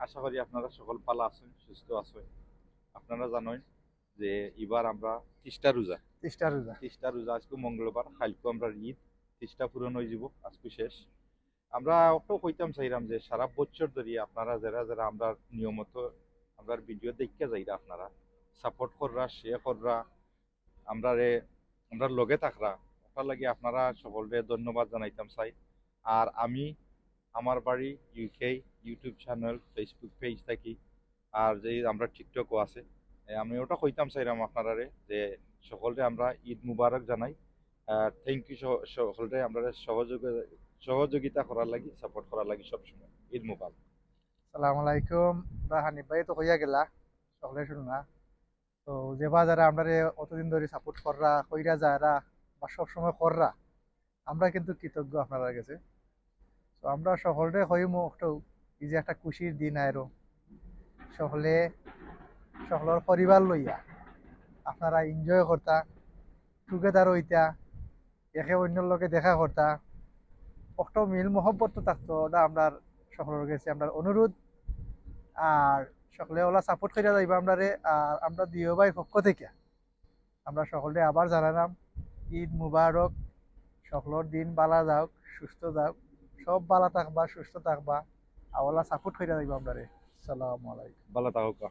আশা করি আপনারা সকল ভালো আছেন, সুস্থ আছেন। আপনারা জানেন যে এবার আমরা তিস্তা রোজা। তিস্তা রোজা আজকে মঙ্গলবার, কালকে আমরা ঈদ, তিস্তা পূরণ হয়ে যাব, আজকে শেষ। আমরা ওটাও কইতাম চাইলাম যে সারা বছর ধরে আপনারা যারা যারা আমরা নিয়মিত আমরা ভিডিও দেখতে যাইরা আপনারা সাপোর্ট কররা, শেয়ার কররা, আমরা রে আমরা লগে থাকরা, ওটার লাগে আপনারা সকলকে ধন্যবাদ জানাইতাম চাই। আর আমি আমার বাড়ি UK, YouTube channel, Facebook page থাকি, আর যে আমরা টিকটকও আছে। আমি ওটা কইতাম চাইলাম আপনারারে যে সকলরে আমরা ঈদ মুবারক জানাই। থ্যাংক ইউ সকলরে আমরা সহযোগিতা করার লাগি, সাপোর্ট করার লাগি সবসময়। ঈদ মুবারক। সালাম আলাইকুম। হানিফ ভাই তো হইয়া গেলা, সকলে শুনলা। তো যে বা যারা আমরা অতদিন ধরে সাপোর্ট কররা, কইরা যারা বা সবসময় কররা, আমরা কিন্তু কৃতজ্ঞ আপনারা কাছে। তো আমরা সকলরে হইমু একটু এই যে একটা খুশির দিন আইরো, সকলে সকলের পরিবার লইয়া আপনারা এনজয় করতা, টুগেদার হইতা, একে অন্যের লগে দেখা করতা, একটা মিল মহব্বত তো থাকতো। ওটা আমরা সকলের কাছে আমরা অনুরোধ। আর সকলে ওলা সাপোর্ট করে যাইবা আমরা রে। আর আমরা দিও ভাই পক্ষ থেকে আমরা সকলে আবার জানালাম ঈদ মুবারক। সকলের দিন বালা যাওক, সুস্থ যাওক, সব বালা থাকবা, সুস্থ থাকবা, আর ওলা সাপোর্ট করে যাইবা আমরা রে। সালাম আলাইকুম। ভালো থাকুক।